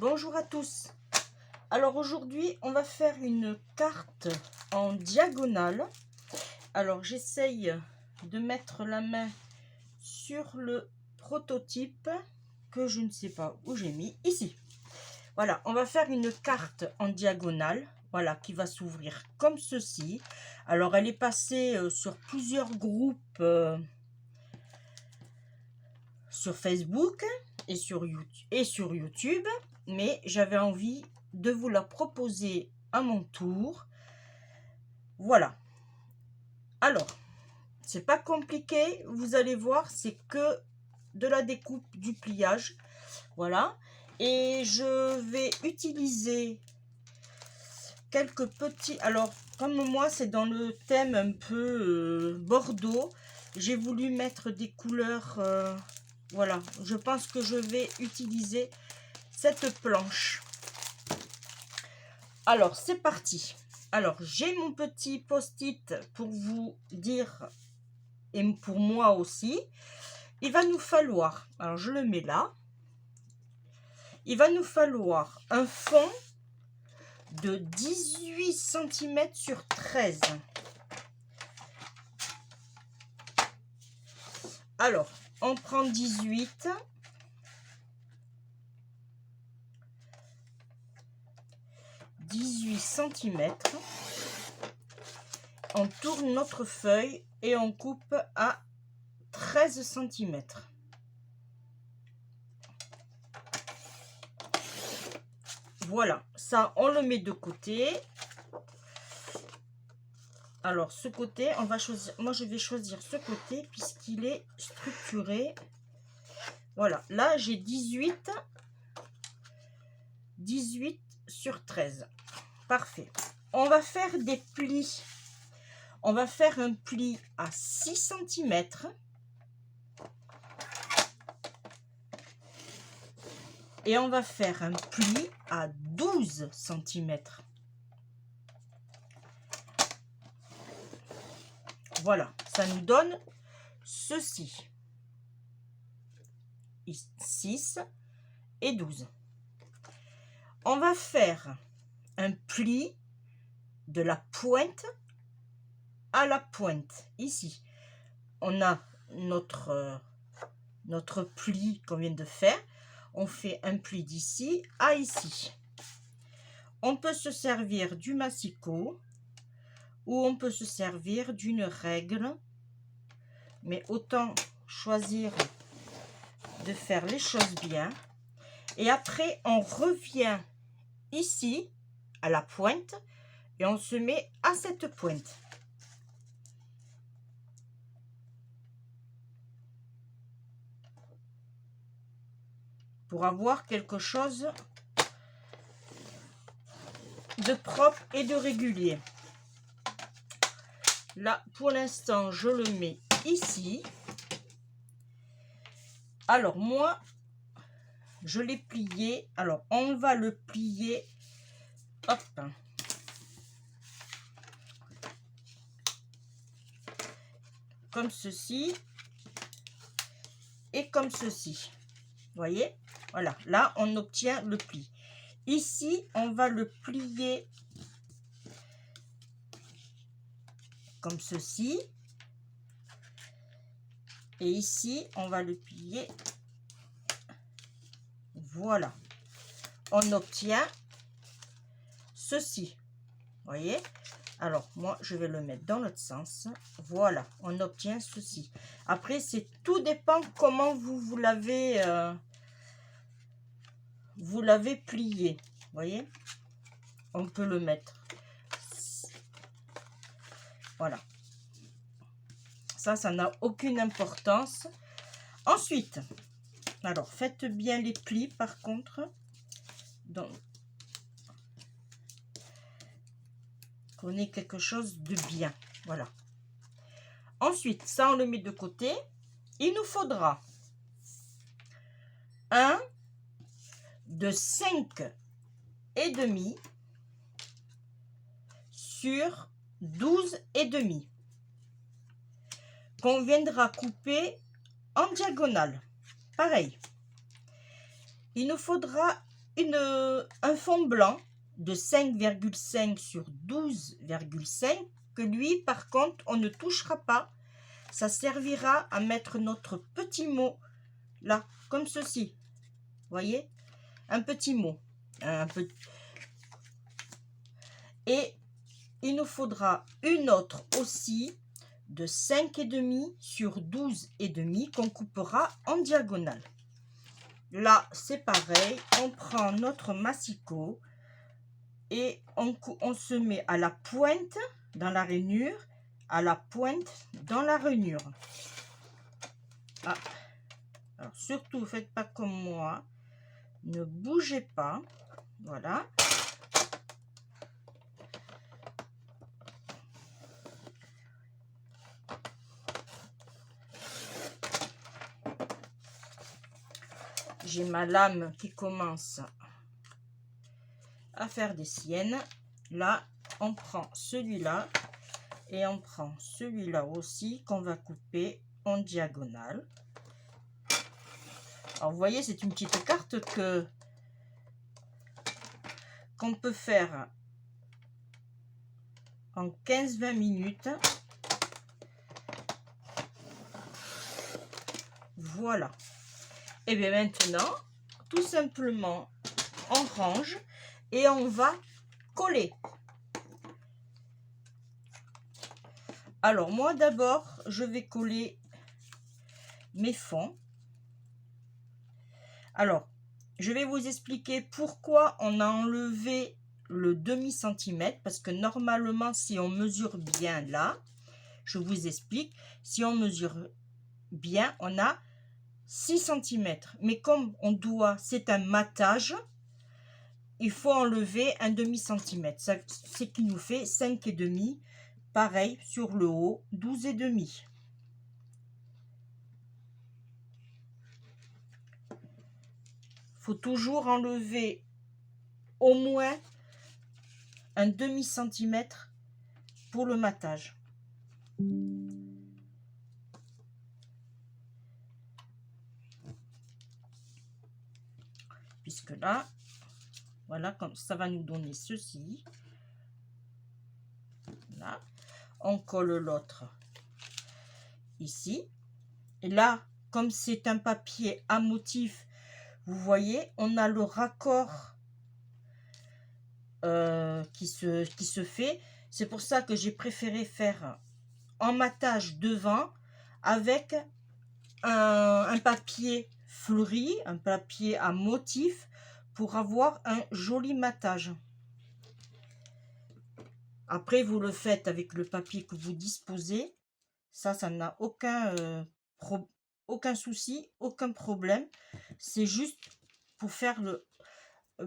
Bonjour à tous. Alors aujourd'hui on va faire une carte en diagonale. Alors j'essaye de mettre la main sur le prototype que je ne sais pas où j'ai mis, ici. Voilà, on va faire une carte en diagonale, voilà, qui va s'ouvrir comme ceci. Alors elle est passée sur plusieurs groupes sur Facebook et sur YouTube, mais j'avais envie de vous la proposer à mon tour. Voilà. Alors, c'est pas compliqué, vous allez voir, c'est que de la découpe, du pliage. Voilà. Et je vais utiliser quelques petits... Alors, comme moi, c'est dans le thème un peu bordeaux, j'ai voulu mettre des couleurs... voilà, je pense que je vais utiliser cette planche. Alors, c'est parti. Alors, j'ai mon petit post-it pour vous dire, et pour moi aussi. Il va nous falloir, alors je le mets là, il va nous falloir un fond de 18 cm sur 13. Alors, on prend 18. cm. On tourne notre feuille et on coupe à 13 cm. Voilà, ça on le met de côté. Alors ce côté, on va choisir, moi je vais choisir ce côté puisqu'il est structuré. Voilà, là j'ai 18 sur 13. Parfait. On va faire des plis. On va faire un pli à 6 cm. Et on va faire un pli à 12 cm. Voilà, ça nous donne ceci. 6 et 12. On va faire un pli de la pointe à la pointe. Ici, on a notre pli qu'on vient de faire. On fait un pli d'ici à ici. On peut se servir du massicot ou on peut se servir d'une règle, mais autant choisir de faire les choses bien. Et après on revient ici à la pointe et on se met à cette pointe. Pour avoir quelque chose de propre et de régulier. Là, pour l'instant, je le mets ici. Alors, moi, je l'ai plié. Alors, on va le plier. Hop. Comme ceci. Et comme ceci. Vous voyez? Voilà. Là, on obtient le pli. Ici, on va le plier comme ceci. Et ici, on va le plier. Voilà. On obtient ceci. Vous voyez? Alors, moi, je vais le mettre dans l'autre sens. Voilà, on obtient ceci. Après, c'est tout dépend comment vous l'avez plié. Vous voyez? On peut le mettre. Voilà. Ça n'a aucune importance. Ensuite, alors, faites bien les plis, par contre. Donc, qu'on ait quelque chose de bien. Voilà. Ensuite, ça, on le met de côté. Il nous faudra un de 5,5 sur 12,5 qu'on viendra couper en diagonale. Pareil. Il nous faudra un fond blanc de 5,5 sur 12,5 que lui, par contre, on ne touchera pas. Ça servira à mettre notre petit mot là, comme ceci. Voyez, un petit mot. Et il nous faudra une autre aussi de 5,5 sur 12,5 qu'on coupera en diagonale. Là, c'est pareil, on prend notre massicot et on se met à la pointe dans la rainure, à la pointe dans la rainure. Ah. Alors, surtout, faites pas comme moi, ne bougez pas, voilà. J'ai ma lame qui commence à faire des siennes. Là, on prend celui-là et on prend celui-là aussi qu'on va couper en diagonale. Alors, vous voyez, c'est une petite carte qu'on peut faire en 15-20 minutes. Voilà. Et bien maintenant, tout simplement, on range et on va coller. Alors moi d'abord, je vais coller mes fonds. Alors, je vais vous expliquer pourquoi on a enlevé le demi-centimètre, parce que normalement, si on mesure bien là, je vous explique, si on mesure bien, on a 6 cm. Mais comme on doit, c'est un matage, il faut enlever un demi-centimètre. Ce qui nous fait 5,5. Pareil sur le haut, 12,5. Faut toujours enlever au moins un demi-centimètre pour le matage. Puisque là, voilà, comme ça va nous donner ceci. Là, on colle l'autre ici. Et là, comme c'est un papier à motif, vous voyez, on a le raccord qui se fait. C'est pour ça que j'ai préféré faire en matage devant avec un papier fleuri, un papier à motif pour avoir un joli matage. Après, vous le faites avec le papier que vous disposez. Ça n'a aucun souci, aucun problème. C'est juste pour faire le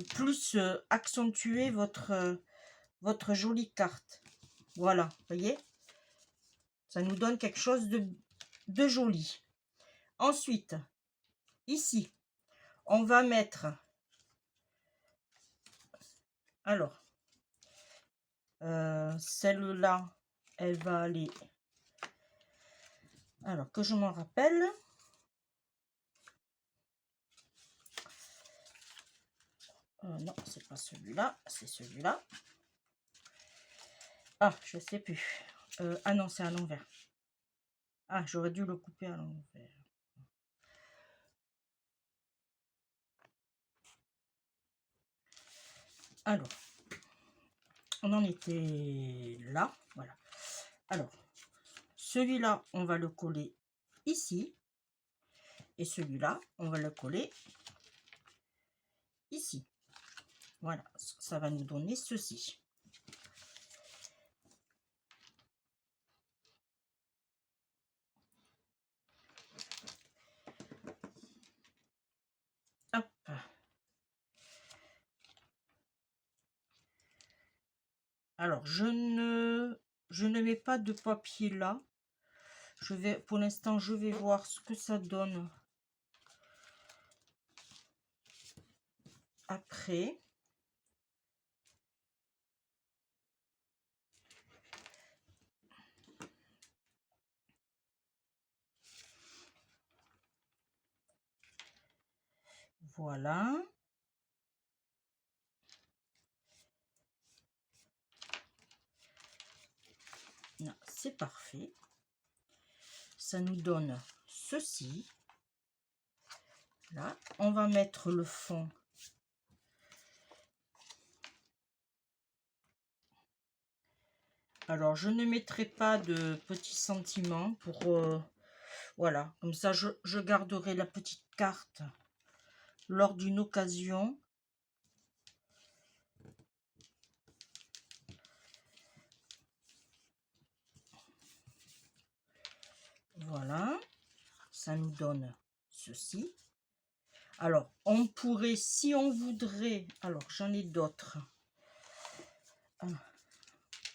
plus accentuer votre jolie carte. Voilà, voyez, ça nous donne quelque chose de joli. Ensuite, ici, on va mettre, alors, celle-là, elle va aller, alors que je m'en rappelle, non, c'est pas celui-là, c'est celui-là. Ah, je sais plus. Ah non, c'est à l'envers. Ah, j'aurais dû le couper à l'envers. Alors, on en était là, voilà. Alors, celui-là, on va le coller ici. Et celui-là, on va le coller ici. Voilà, ça va nous donner ceci. Hop. Alors, je ne mets pas de papier là. Pour l'instant, je vais voir ce que ça donne après. Voilà. c'est parfait. Ça nous donne ceci. Là, on va mettre le fond. Alors, je ne mettrai pas de petits sentiments pour... voilà, comme ça, je garderai la petite carte lors d'une occasion. Voilà, ça nous donne ceci. Alors, on pourrait, si on voudrait, alors j'en ai d'autres,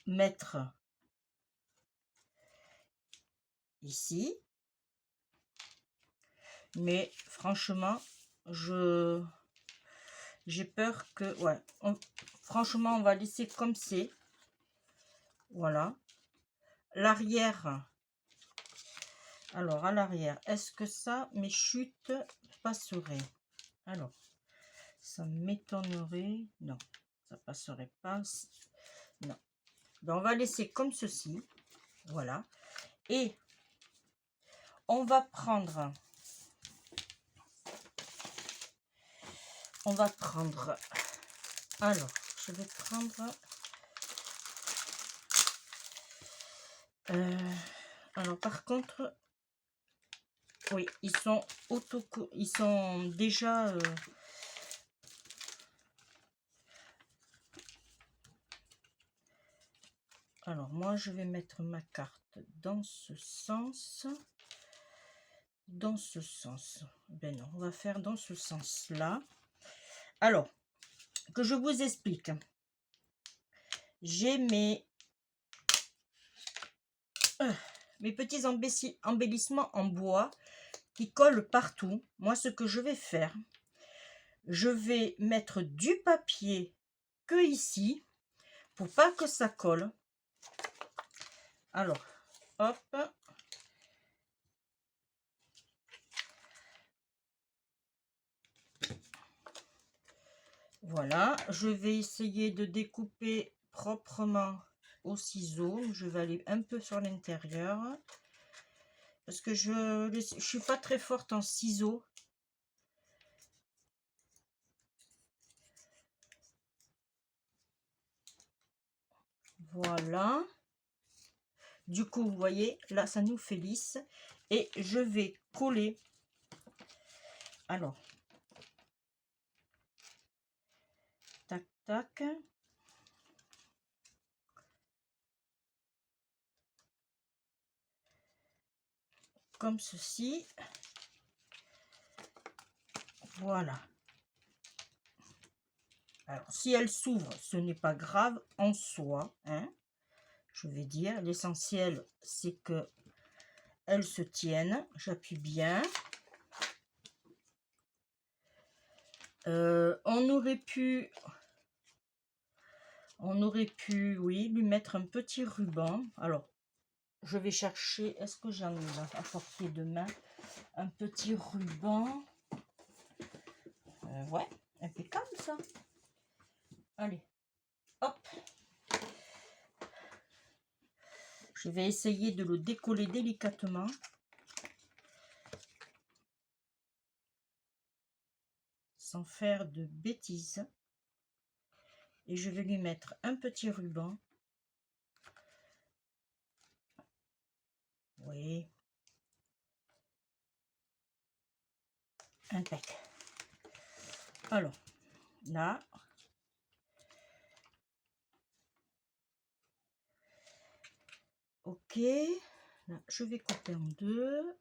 mettre ici. Mais franchement, j'ai peur que, ouais, franchement, on va laisser comme c'est. Voilà. L'arrière. Alors, à l'arrière, est-ce que ça, mes chutes passeraient? Alors, ça m'étonnerait. Non, ça passerait pas. Non. Ben, on va laisser comme ceci. Voilà. Et on va prendre... Alors, je vais prendre... alors, par contre... Oui, ils sont ils sont déjà... Alors, moi, je vais mettre ma carte dans ce sens. Dans ce sens. Ben non, on va faire dans ce sens-là. Alors, que je vous explique. J'ai mes petits embellissements en bois qui collent partout. Moi, ce que je vais faire, je vais mettre du papier que ici pour pas que ça colle. Alors, hop. Voilà, je vais essayer de découper proprement au ciseau. Je vais aller un peu sur l'intérieur parce que je suis pas très forte en ciseaux. Voilà. Du coup, vous voyez, là, ça nous fait lisse. Et je vais coller. Alors, tac, tac. Comme ceci. Voilà. Alors, si elle s'ouvre, ce n'est pas grave en soi, hein, je vais dire. L'essentiel, c'est que elle se tienne. J'appuie bien. On aurait pu, oui, lui mettre un petit ruban. Alors, je vais chercher, est-ce que j'en ai à portée de main un petit ruban? Ouais, impeccable ça. Allez, hop. Je vais essayer de le décoller délicatement. Sans faire de bêtises. Et je vais lui mettre un petit ruban. Oui. Impec. Alors, là. Ok. Là, je vais couper en deux.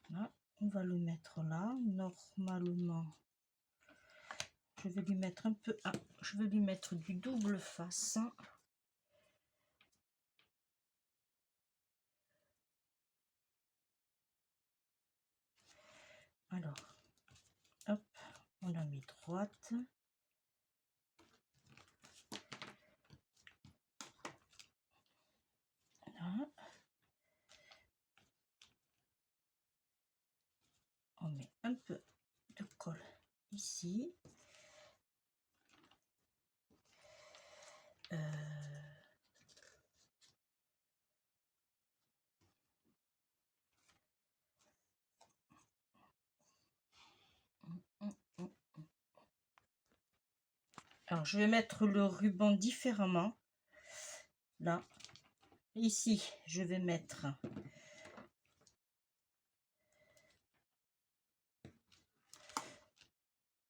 Là, on va le mettre là. Normalement, je vais lui mettre un peu... Ah, je vais lui mettre du double face. Alors, hop, on la met droite. Là. On met un peu de colle ici. Alors, je vais mettre le ruban différemment. Là, ici, je vais mettre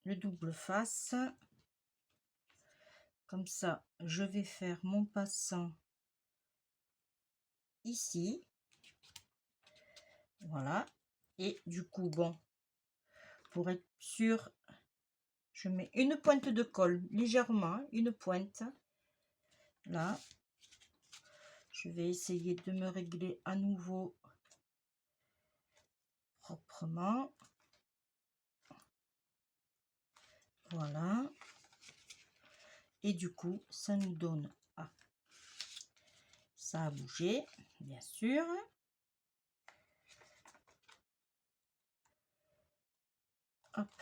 le double face. Comme ça, je vais faire mon passant ici. Voilà. Et du coup, bon, pour être sûr, je mets une pointe de colle, légèrement, une pointe. Là, je vais essayer de me régler à nouveau proprement. Voilà. Et du coup, ça nous donne... Ah, ça a bougé, bien sûr. Hop.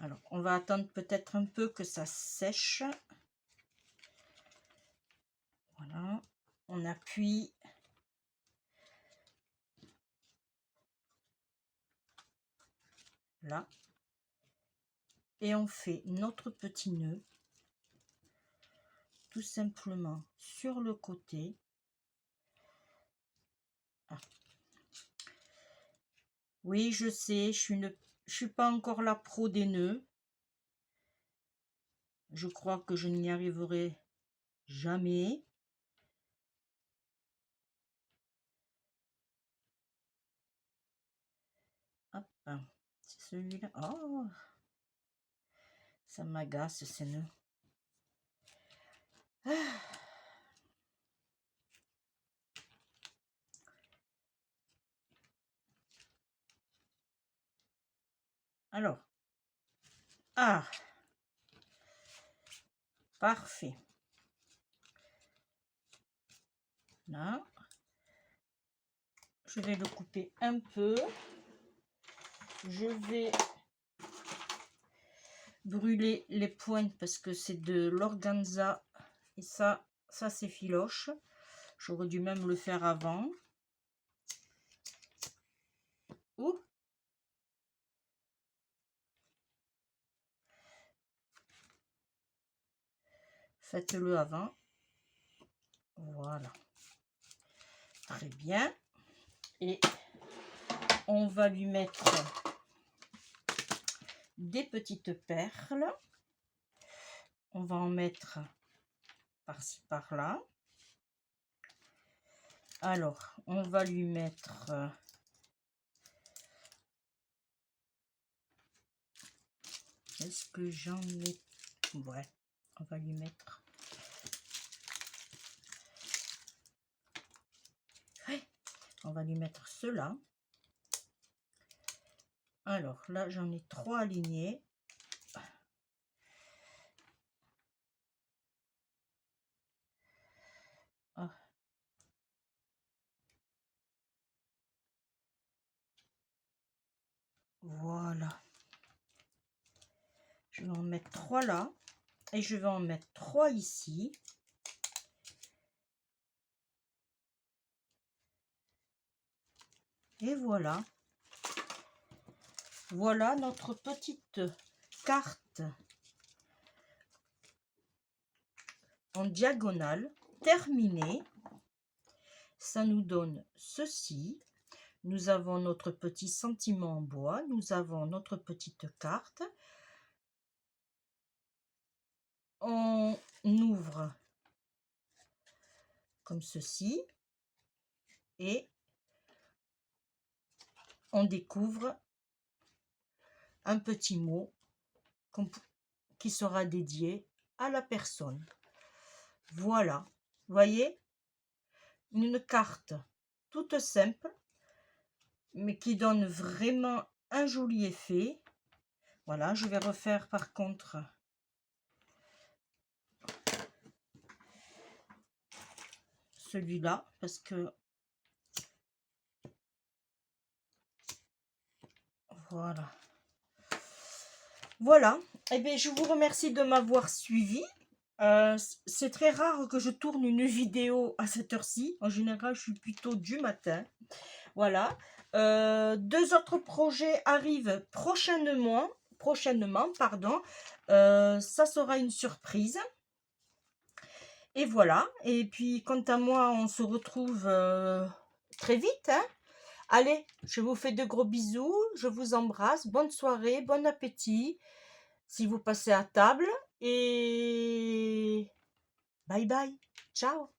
Alors, on va attendre peut-être un peu que ça sèche. Voilà. On appuie. Là. Et on fait notre petit nœud. Tout simplement sur le côté. Ah. Oui, je sais, je suis pas encore la pro des nœuds. Je crois que je n'y arriverai jamais. Hop, c'est celui-là. Oh, ça m'agace ces nœuds. Ah. Alors, ah, parfait. Là, je vais le couper un peu. Je vais brûler les pointes parce que c'est de l'organza et ça c'est filoche. J'aurais dû même le faire avant. Ouh. Faites-le avant. Voilà. Très bien. Et on va lui mettre des petites perles. On va en mettre par-ci par-là. Alors, on va lui mettre est-ce que j'en ai... Ouais, on va lui mettre... Ouais, on va lui mettre cela. Alors, là, j'en ai 3 alignés. Ah. Voilà. Je vais en mettre 3 là. Et je vais en mettre 3 ici. Et voilà. Voilà notre petite carte en diagonale terminée. Ça nous donne ceci. Nous avons notre petit sentiment en bois. Nous avons notre petite carte. On ouvre comme ceci. Et on découvre un petit mot qui sera dédié à la personne. Voilà, voyez, une carte toute simple, mais qui donne vraiment un joli effet. Voilà, je vais refaire par contre celui-là, parce que voilà. Voilà, et bien je vous remercie de m'avoir suivi. C'est très rare que je tourne une vidéo à cette heure-ci. En général, je suis plutôt du matin. Voilà. 2 autres projets arrivent prochainement. prochainement, pardon. Ça sera une surprise. Et voilà. Et puis, quant à moi, on se retrouve très vite, hein. Allez, je vous fais de gros bisous. Je vous embrasse. Bonne soirée, bon appétit si vous passez à table. Et bye bye. Ciao.